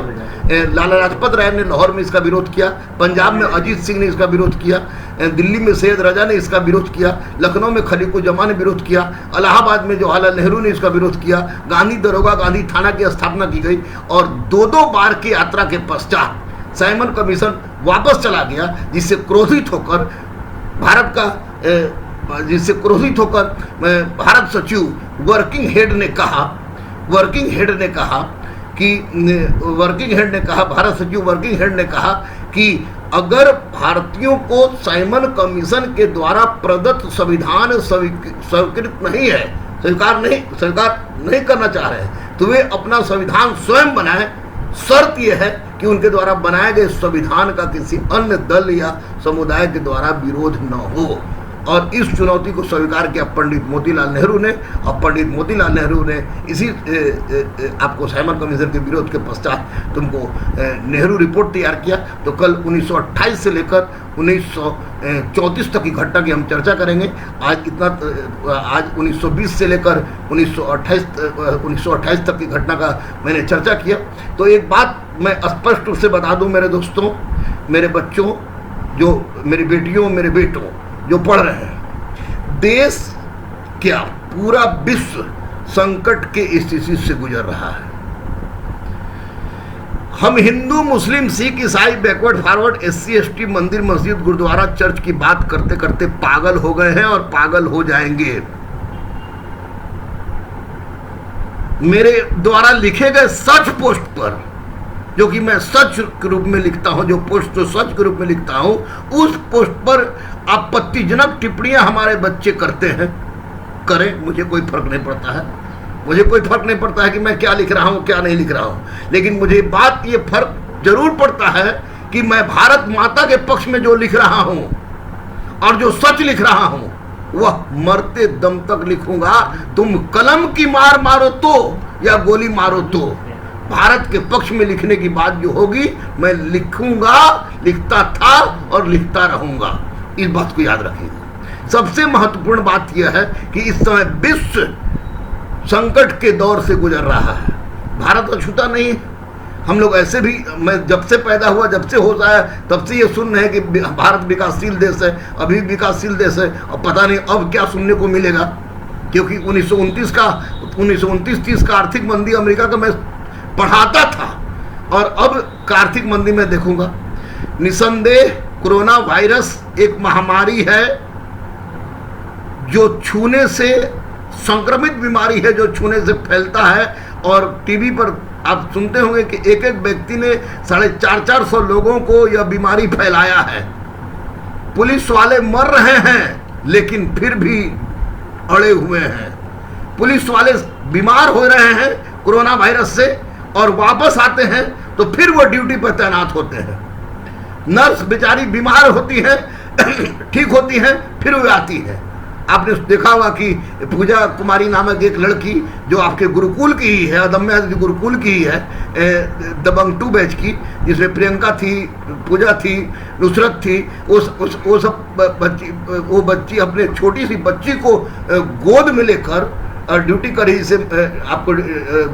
Speaker 1: लाला लाजपत राय ने लाहौर में इसका विरोध किया, पंजाब में अजीत सिंह ने इसका विरोध किया, दिल्ली में सैयद रजा ने इसका विरोध किया, लखनऊ में खलीकुज्जमा ने विरोध किया, इलाहाबाद में जवाहरलाल नेहरू ने इसका विरोध किया, गांधी दरोगा गांधी थाना की स्थापना की गई और 2 बार की यात्रा के पश्चात साइमन कमीशन वापस चला गया, जिससे क्रोधित होकर भारत सचिव वर्किंग हेड ने कहा कि अगर भारतीयों को साइमन कमीशन के द्वारा प्रदत्त संविधान स्वीकृत नहीं है, स्वीकार नहीं करना चाह रहे हैं, तो वे अपना संविधान स्वयं बनाएं। शर्त यह है कि उनके द्वारा बनाए गए संविधान का किसी अन्य दल या समुदाय के द्वारा विरोध न हो। और इस चुनौती को स्वीकार किया पंडित मोतीलाल नेहरू ने, और पंडित मोतीलाल नेहरू ने इसी आपको साइमन कमीशन के विरोध के पश्चात तुमको नेहरू रिपोर्ट तैयार किया। तो कल 1928 से लेकर 1934 तक की घटना की हम चर्चा करेंगे। आज 1920 से लेकर 1928 तक की घटना का मैंने चर्चा किया। तो एक बात मैं स्पष्ट रूप से बता दूं मेरे दोस्तों, मेरे बच्चों, जो मेरी बेटियों, मेरे बेटों जो पढ़ रहे हैं, देश क्या पूरा विश्व संकट के स्थिति से गुजर रहा है। हम हिंदू, मुस्लिम, सिख, ईसाई, बैकवर्ड, फॉरवर्ड, SC, ST, मंदिर, मस्जिद, गुरुद्वारा, चर्च की बात करते करते पागल हो गए हैं और पागल हो जाएंगे। मेरे द्वारा लिखे गए सच पोस्ट पर, जो कि मैं सच के रूप में लिखता हूं, जो पोस्ट तो सच के रूप में लिखता हूं, उस पोस्ट पर आपत्तिजनक टिप्पणियां हमारे बच्चे करते हैं, करें, मुझे कोई फर्क नहीं पड़ता है। मुझे कोई फर्क नहीं पड़ता है कि मैं क्या लिख रहा हूं, क्या नहीं लिख रहा हूं। लेकिन मुझे बात ये फर्क जरूर पड़ता है कि मैं भारत माता के पक्ष में जो लिख रहा हूं और जो सच लिख रहा हूं, वह मरते दम तक लिखूंगा। तुम कलम की मार मारो तो या गोली मारो तो, भारत के पक्ष में लिखने की बात जो होगी मैं लिखूंगा, लिखता था और लिखता रहूंगा। इस बात को याद रखिएगा। सबसे महत्वपूर्ण बात यह है कि इस समय विश्व संकट के दौर से गुजर रहा है। भारत अछूता नहीं है। हम लोग ऐसे भी, मैं जब से पैदा हुआ, जब से होश आया, तब से ये सुन रहे हैं कि भारत विकासशील देश है, अभी विकासशील देश है, और पता नहीं अब क्या सुनने को मिलेगा। क्योंकि 1929-30 का आर्थिक मंदी अमेरिका का मैं पढ़ाता था, और अब आर्थिक मंदी में देखूंगा। निसंदेह कोरोना वायरस एक महामारी है, जो छूने से संक्रमित बीमारी है, जो छूने से फैलता है। और टीवी पर आप सुनते होंगे कि एक व्यक्ति ने 450 लोगों को यह बीमारी फैलाया है। पुलिस वाले मर रहे हैं, लेकिन फिर भी अड़े हुए हैं। पुलिस वाले बीमार हो रहे हैं कोरोना वायरस से और वापस आते हैं तो फिर वो ड्यूटी पर तैनात होते हैं। नर्स बेचारी बीमार होती है, ठीक होती है, फिर वो आती है। आपने देखा होगा कि पूजा कुमारी नामक एक लड़की जो आपके गुरुकुल की ही है, अदम्य गुरुकुल की ही है, दबंग 2 बैच की, जिसमें प्रियंका थी, पूजा थी, नुसरत थी, वो बच्ची अपने छोटी सी बच्ची को गोद में लेकर ड्यूटी कर रही। से आपको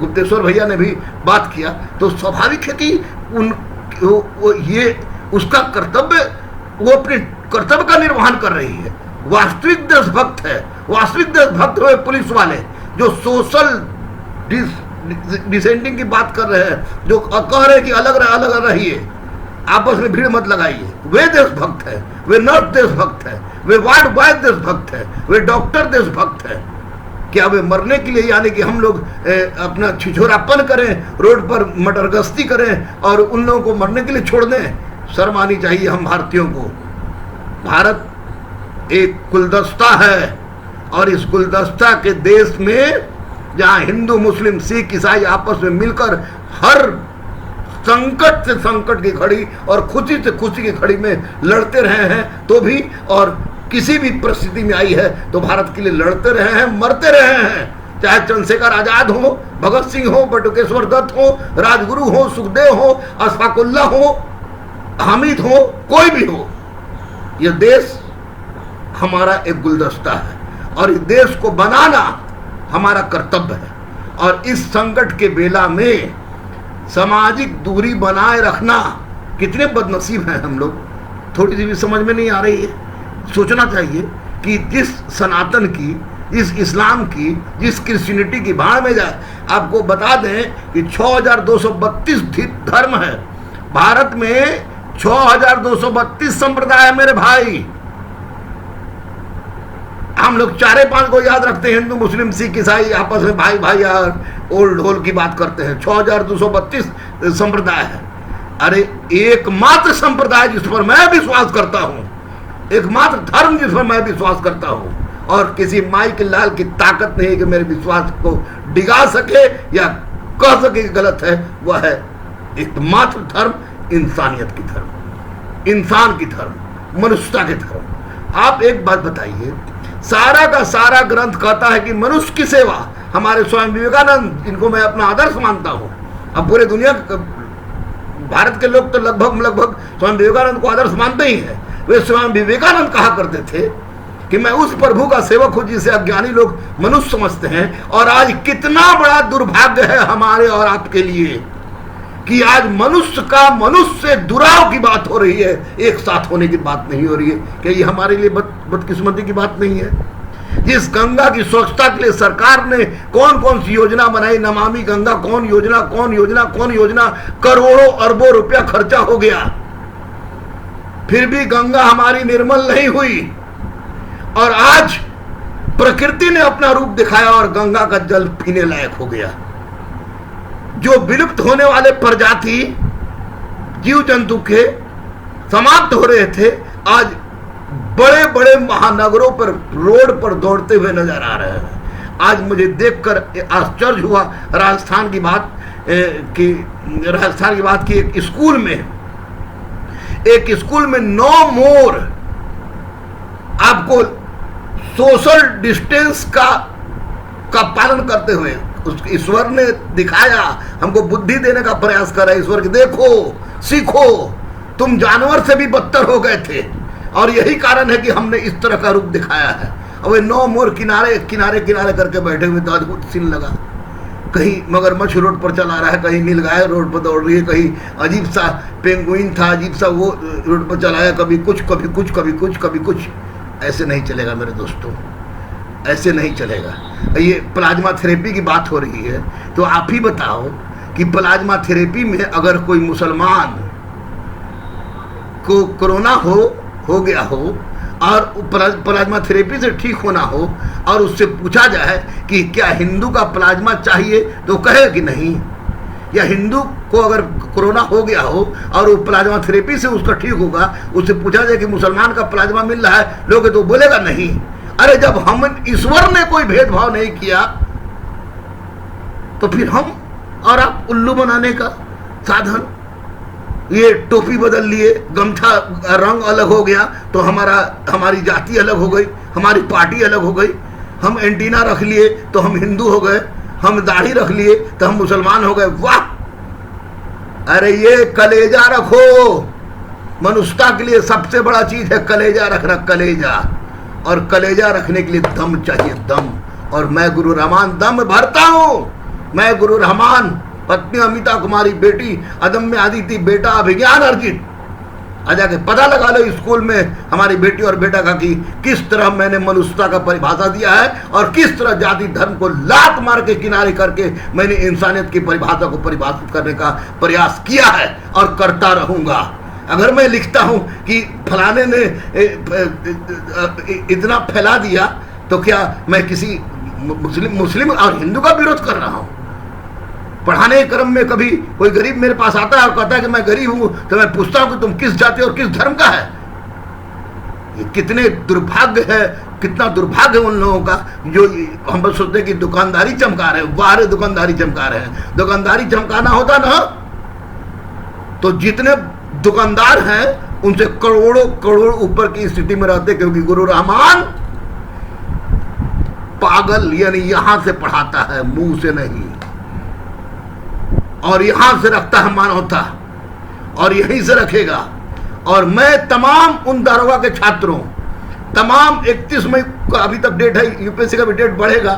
Speaker 1: गुप्तेश्वर भैया ने भी बात किया। तो स्वाभाविक है कि ये उसका कर्तव्य, वो अपने कर्तव्य का निर्वहन कर रही है। वास्तविक देशभक्त है, वास्तविक देशभक्त हुए पुलिस वाले जो सोशल डिसेंटिंग की बात कर रहे हैं, जो कह रहे हैं कि अलग रहिए, आपस में भीड़ मत लगाइए, वे देशभक्त है, वे नर्स देशभक्त है, वे वार्ड बॉय देशभक्त है, वे डॉक्टर देशभक्त है। क्या वे मरने के लिए, यानी कि हम लोग अपना छिछोरापन करें, रोड पर मटरगश्ती करें और उन लोगों को मरने के लिए छोड़ दें? शर्म आनी चाहिए हम भारतीयों को। भारत एक गुलदस्ता है, और इस गुलदस्ता के देश में जहां हिंदू, मुस्लिम, सिख, ईसाई आपस में मिलकर हर संकट से संकट की घड़ी और खुशी से खुशी की घड़ी में लड़ते रहे हैं तो भी, और किसी भी परिस्थिति में आई है तो भारत के लिए लड़ते रहे हैं, मरते रहे हैं। चाहे चंद्रशेखर आजाद हो, भगत सिंह हो, बटुकेश्वर दत्त हो, राजगुरु हो, सुखदेव हो, अशफाकुल्ला हो, हामिद हो, कोई भी हो, यह देश हमारा एक गुलदस्ता है और इस देश को बनाना हमारा कर्तव्य है। और इस संकट के बेला में सामाजिक दूरी बनाए रखना, कितने बदनसीब हैं हम लोग, थोड़ी सी भी समझ में नहीं आ रही है। सोचना चाहिए कि जिस सनातन की, जिस इस्लाम की, जिस क्रिश्चियनिटी की भाड़ में जाए। आपको बता दें कि 6232 धर्म है भारत में, 6232 संप्रदाय है मेरे भाई। हम लोग 4-5 को याद रखते हैं, हिंदू मुस्लिम सिख ईसाई आपस में भाई भाई यार ओल्ड ढोल की बात करते हैं। 6232 संप्रदाय है। अरे एकमात्र संप्रदाय जिस पर मैं विश्वास करता हूं, एकमात्र धर्म जिस पर मैं विश्वास करता हूं, और किसी माई के लाल की ताकत नहीं है कि मेरे विश्वास को डिगा सके या कह सके कि गलत है, वह है एकमात्र धर्म इंसानियत की धर्म, इंसान की धर्म, मनुष्यता के धर्म। आप एक बात बताइए, सारा का सारा ग्रंथ कहता है कि मनुष्य की सेवा। हमारे स्वामी विवेकानंद, इनको मैं अपना आदर्श मानता हूं। अब पूरे दुनिया, भारत के लोग तो लगभग स्वामी विवेकानंद को आदर्श मानते ही हैं। वे स्वामी विवेकानंद कहा करते थे कि मैं उस प्रभु का सेवक हूं जिसे अज्ञानी लोग मनुष्य समझते हैं। और आज कितना बड़ा दुर्भाग्य है हमारे और आपके लिए कि आज मनुष्य का मनुष्य से दुराव की बात हो रही है, एक साथ होने की बात नहीं हो रही है। क्या ये हमारे लिए बदकिस्मती की बात नहीं है? जिस गंगा की स्वच्छता के लिए सरकार ने कौन कौन सी योजना बनाई, नमामि गंगा, कौन योजना, करोड़ों अरबों रुपया खर्चा हो गया, फिर भी गंगा हमारी निर्मल नहीं हुई। और आज प्रकृति ने अपना रूप दिखाया और गंगा का जल पीने लायक हो गया। जो विलुप्त होने वाले प्रजाति जीव जंतु के समाप्त हो रहे थे, आज बड़े बड़े महानगरों पर रोड पर दौड़ते हुए नजर आ रहे हैं। आज मुझे देखकर आश्चर्य हुआ राजस्थान की बात की एक स्कूल में नो मोर, आपको सोशल डिस्टेंस का पालन करते हुए ईश्वर ने दिखाया, हमको बुद्धि देने का प्रयास कर रहा है ईश्वर कि देखो, सीखो, तुम जानवर से भी बदतर हो गए थे और यही कारण है कि हमने इस तरह का रूप दिखाया है। और वे नो मोर किनारे करके बैठे हुए, तो अद्भुत सीन लगा। कहीं मगरमच्छ रोड पर चला रहा है, कहीं नीलगाय रोड पर दौड़ रही है, कहीं अजीब सा पेंगुइन था, अजीब सा वो रोड पर चलाया, कभी कुछ। ऐसे नहीं चलेगा मेरे दोस्तों, ऐसे नहीं चलेगा। ये प्लाज्मा थेरेपी की बात हो रही है, तो आप ही बताओ कि प्लाज्मा थेरेपी में अगर कोई मुसलमान को कोरोना हो गया हो और प्लाज्मा थेरेपी से ठीक होना हो और उससे पूछा जाए कि क्या हिंदू का प्लाज्मा चाहिए, तो कहे कि नहीं। या हिंदू को अगर कोरोना हो गया हो और वो प्लाज्मा थेरेपी से उसका ठीक होगा, उससे पूछा जाए कि मुसलमान का प्लाज्मा मिल रहा है, लोग तो बोलेगा नहीं। अरे जब हम ईश्वर ने कोई भेदभाव नहीं किया तो फिर हम और आप उल्लू बनाने का साधन, ये टोपी बदल लिए, गमछा रंग अलग हो गया तो हमारी जाति अलग हो गई, हमारी पार्टी अलग हो गई, हम एंटीना रख लिए तो हम हिंदू हो गए, हम दाढ़ी रख लिए तो हम मुसलमान हो गए। वाह! अरे ये कलेजा रखो, मनुष्यता के लिए सबसे बड़ा चीज है कलेजा रखना, कलेजा। और कलेजा रखने के लिए दम चाहिए, दम। और मैं गुरु रहमान दम भरता हूं। मैं गुरु रहमान, पत्नी अमिता कुमारी, बेटी अदम्य आदिति, बेटा अभिज्ञान अर्जित। आजा के पता लगा लो स्कूल में हमारी बेटी और बेटा का कि किस तरह मैंने मनुष्यता का परिभाषा दिया है और किस तरह जाति धर्म को लात मार के किनारे करके मैंने इंसानियत की परिभाषा को परिभाषित करने का प्रयास किया है और करता रहूंगा। अगर मैं लिखता हूं कि फलाने ने इतना फैला दिया, तो क्या मैं किसी मुस्लिम और हिंदू का विरोध कर रहा हूं? पढ़ाने के क्रम में कभी कोई गरीब मेरे पास आता है और कहता है कि मैं गरीब हूं, तो मैं पूछता हूं कि तुम किस जाति और किस धर्म का है? ये कितने दुर्भाग्य है, कितना दुर्भाग्य उन लोगों का जो हम बस सोचते हैं कि दुकानदारी चमका रहे हैं। बाहर दुकानदारी चमका रहे हैं। दुकानदारी चमकाना होता ना तो जितने दुकानदार हैं उनसे करोड़ों करोड़ ऊपर की स्थिति में रहते, क्योंकि गुरु रहमान पागल यानी यहां से पढ़ाता है, मुंह से नहीं, और यहां से रखता है मानवता, और यहीं से रखेगा। और मैं तमाम उन दारोगा के छात्रों, तमाम 31 मई का अभी तक डेट है, यूपीएससी का भी डेट बढ़ेगा,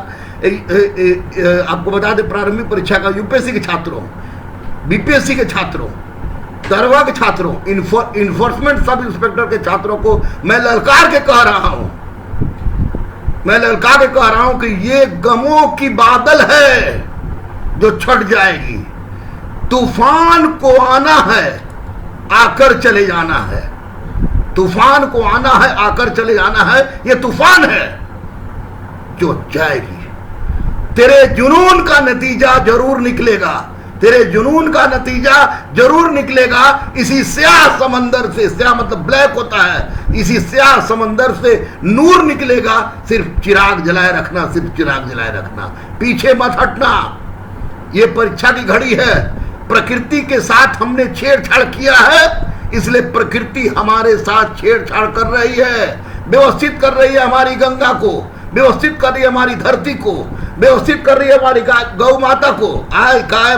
Speaker 1: आपको बता दें प्रारंभिक परीक्षा का, यूपीएससी के छात्रों, बीपीएससी के छात्रों, दारोगा के छात्रों, इन्फोर्समेंट सब इंस्पेक्टर के छात्रों को मैं ललकार के कह रहा हूं, मैं ललकार के कह रहा हूं कि ये गमों की बादल है जो छट जाएगी। तूफान को आना है, आकर चले जाना है। तूफान को आना है, आकर चले जाना है। ये तूफान है जो जाएगी। तेरे जुनून का नतीजा जरूर निकलेगा, तेरे जुनून का नतीजा जरूर निकलेगा। इसी स्याह समंदर से, स्याह मतलब ब्लैक होता है, इसी स्याह समंदर से नूर निकलेगा। सिर्फ चिराग जलाए रखना, सिर्फ चिराग जलाए रखना, पीछे मत हटना। ये परीक्षा की घड़ी है। प्रकृति के साथ हमने छेड़छाड़ किया है, इसलिए प्रकृति हमारे साथ छेड़छाड़ कर रही है, व्यवस्थित कर रही है हमारी गंगा को, व्यवस्थित कर रही है हमारी धरती को, व्यवस्थित कर रही है हमारी गौ माता को। आज गाय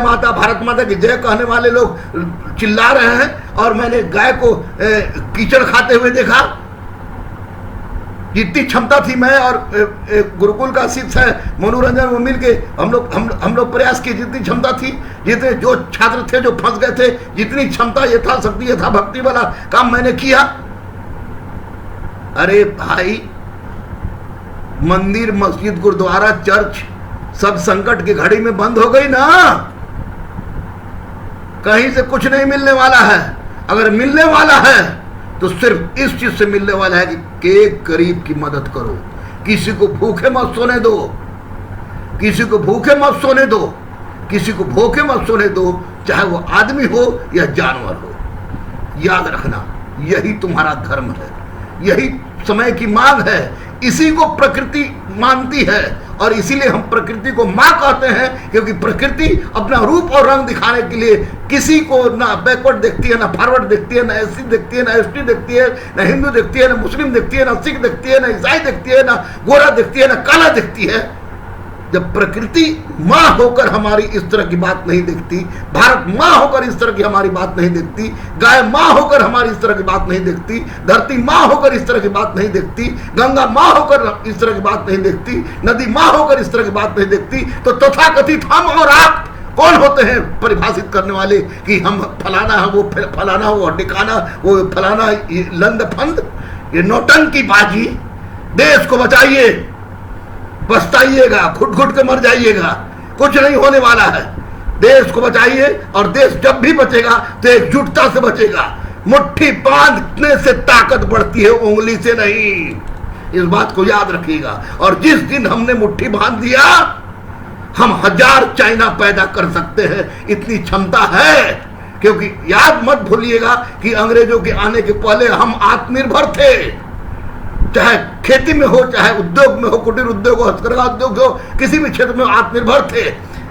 Speaker 1: माता भारत माता की जय कहने वाले लोग चिल्ला रहे हैं, और मैंने गाय को कीचड़ खाते हुए देखा। जितनी क्षमता थी, मैं और गुरुकुल का शिष्य है मनोरंजन वो मिल के हम लोग प्रयास किए, जितनी क्षमता थी, जितने जो छात्र थे जो फंस गए थे, जितनी क्षमता यथाशक्ति यथा भक्ति वाला काम मैंने किया। अरे भाई, मंदिर, मस्जिद, गुरुद्वारा, चर्च सब संकट की घड़ी में बंद हो गई ना। कहीं से कुछ नहीं मिलने वाला है। अगर मिलने वाला है तो सिर्फ इस चीज से मिलने वाला है कि एक गरीब की मदद करो, किसी को भूखे मत सोने दो, किसी को भूखे मत सोने दो, किसी को भूखे मत सोने दो, चाहे वो आदमी हो या जानवर हो। याद रखना, यही तुम्हारा धर्म है, यही समय की मांग है। इसी को प्रकृति मानती है, और इसीलिए हम प्रकृति को मां कहते हैं, क्योंकि प्रकृति अपना रूप और रंग दिखाने के लिए किसी को ना बैकवर्ड देखती है, ना फॉरवर्ड देखती है, ना एससी देखती है, ना एसटी देखती है, ना हिंदू देखती है, ना मुस्लिम देखती है, ना सिख देखती है, ना ईसाई देखती है, ना गोरा देखती है, ना काला देखती है। जब प्रकृति मां होकर हमारी इस तरह की बात नहीं देखती, भारत मां होकर इस तरह की हमारी बात नहीं देखती, गाय मां होकर हमारी इस तरह की बात नहीं देखती, धरती मां होकर इस तरह की बात नहीं देखती, गंगा मां होकर इस तरह की बात नहीं देखती, नदी मां होकर इस तरह की बात नहीं देखती, तो तथाकथित हम और आप कौन होते हैं परिभाषित करने वाले कि हम फलाना है, वो फलाना, वो टिकाना, वो फलाना, लंद फंद, ये नौटंकी बाजी। देश को बचाइए, पछताइएगा, घुट घुट के मर जाइएगा, कुछ नहीं होने वाला है। देश को बचाइए, और देश जब भी बचेगा तो एकजुटता से बचेगा। मुट्ठी बांधने से ताकत बढ़ती है, उंगली से नहीं। इस बात को याद रखिएगा। और जिस दिन हमने मुट्ठी बांध दिया, हम 1000 चाइना पैदा कर सकते हैं, इतनी क्षमता है। क्योंकि याद मत भूलिएगा कि अंग्रेजों के आने के पहले हम आत्मनिर्भर थे, चाहे खेती में हो, चाहे उद्योग में हो, कुटीर उद्योग हो, हस्तकला उद्योग हो, किसी भी क्षेत्र में आत्मनिर्भर थे।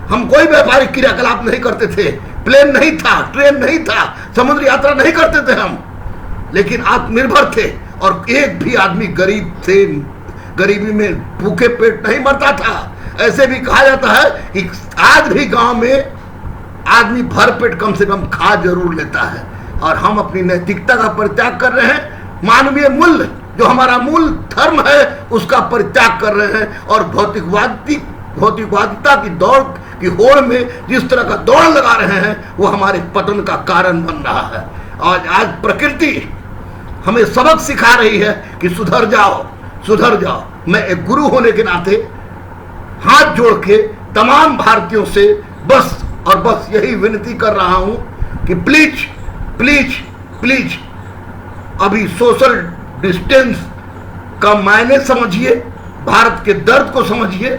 Speaker 1: हम कोई व्यापारिक क्रियाकलाप नहीं करते थे, प्लेन नहीं था, ट्रेन नहीं था, समुद्र यात्रा नहीं करते थे हम, लेकिन आत्मनिर्भर थे। और एक भी आदमी गरीब से गरीबी में भूखे पेट नहीं मरता था। ऐसे भी कहा जाता है कि आज भी गांव में आदमी भर पेट कम से कम खा जरूर लेता है। और हम अपनी नैतिकता का परित्याग कर रहे हैं, मानवीय मूल्य जो हमारा मूल धर्म है उसका परित्याग कर रहे हैं, और भौतिकवादिता की दौड़ की होड़ में जिस तरह का दौड़ लगा रहे हैं, वो हमारे पतन का कारण बन रहा है। और आज प्रकृति हमें सबक सिखा रही है कि सुधर जाओ, सुधर जाओ। मैं एक गुरु होने के नाते हाथ जोड़ के तमाम भारतीयों से बस और बस यही विनती कर रहा हूं कि प्लीज प्लीज प्लीज अभी सोशल डिस्टेंस का मायने समझिए, भारत के दर्द को समझिए,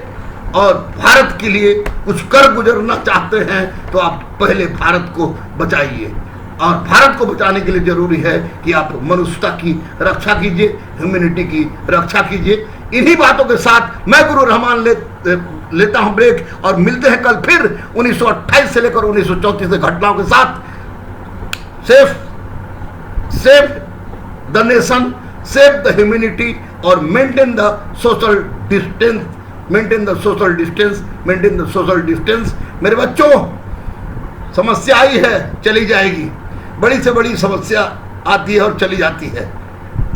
Speaker 1: और भारत के लिए कुछ कर गुजरना चाहते हैं तो आप पहले भारत को बचाइए। और भारत को बचाने के लिए जरूरी है कि आप मनुष्यता की रक्षा कीजिए, ह्यूमैनिटी की रक्षा कीजिए। इन्हीं बातों के साथ मैं गुरु रहमान लेता हूं ब्रेक, और मिलते हैं कल फिर 1928 से लेकर 1934 के घटनाओं के साथ। Save the nation, save the humanity और maintain the social distance, maintain the social distance, maintain the social distance. मेरे बच्चों, समस्या आई है, चली जाएगी। बड़ी से बड़ी समस्या आती है और चली जाती है।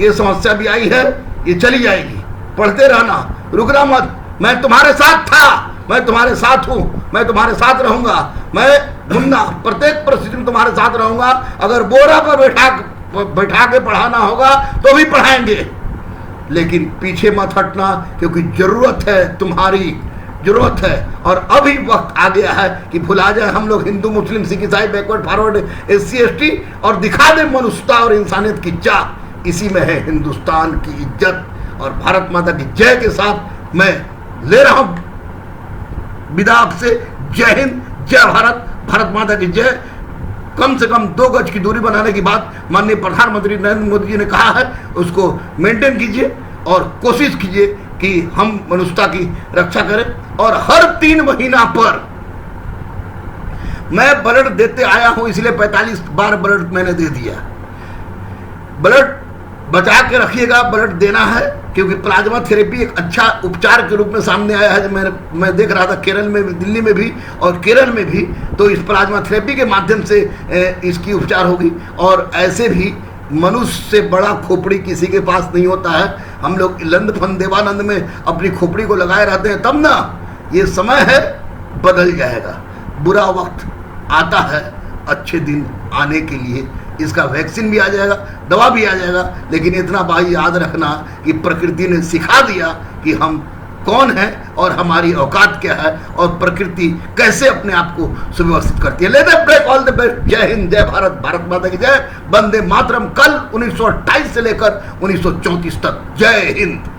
Speaker 1: ये समस्या भी आई है, ये चली जाएगी। पढ़ते रहना, रुकना मत। मैं तुम्हारे साथ था, मैं तुम्हारे साथ हूं, मैं तुम्हारे साथ रहूंगा। मैं मुन्ना प्रत्येक परिस्थिति में तुम्हारे साथ रहूंगा। अगर बोरा पर बैठा के पढ़ाना होगा तो भी पढ़ाएंगे, लेकिन पीछे मत हटना, क्योंकि जरूरत है, तुम्हारी जरूरत है। और अभी वक्त आ गया है कि भुला जाए हम लोग हिंदू, मुस्लिम, सिख, ईसाई, बैकवर्ड, फॉरवर्ड, SC, ST और दिखा दे मनुष्यता और इंसानियत की चाह। इसी में है हिंदुस्तान की इज्जत। और भारत माता की जय के साथ मैं ले रहा हूं विदा आपसे। जय हिंद, जय भारत, भारत माता की जय। कम से कम 2 गज की दूरी बनाने की बात माननीय प्रधानमंत्री नरेंद्र मोदी जी ने कहा है, उसको मेंटेन कीजिए और कोशिश कीजिए कि हम मनुष्यता की रक्षा करें। और हर 3 महीना पर मैं ब्लड देते आया हूं, इसलिए 45 बार ब्लड मैंने दे दिया। ब्लड बचा के रखिएगा, ब्लड देना है, क्योंकि प्लाज्मा थेरेपी एक अच्छा उपचार के रूप में सामने आया है। मैं देख रहा था केरल में भी, दिल्ली में भी और केरल में भी, तो इस प्लाज्मा थेरेपी के माध्यम से इसकी उपचार होगी। और ऐसे भी मनुष्य से बड़ा खोपड़ी किसी के पास नहीं होता है। हम लोग लंद फंद देवानंद में अपनी खोपड़ी को लगाए रहते हैं, तब ना ये समय है, बदल जाएगा। बुरा वक्त आता है अच्छे दिन आने के लिए। इसका वैक्सीन भी आ जाएगा, दवा भी आ जाएगा, लेकिन इतना भाई याद रखना कि प्रकृति ने सिखा दिया कि हम कौन है और हमारी औकात क्या है और प्रकृति कैसे अपने आप को सुव्यवस्थित करती है। Let us break, all the best. Jai Hind, जय भारत, भारत माता की जय। वंदे मातरम। कल 1928 से लेकर 1934 तक। जय हिंद।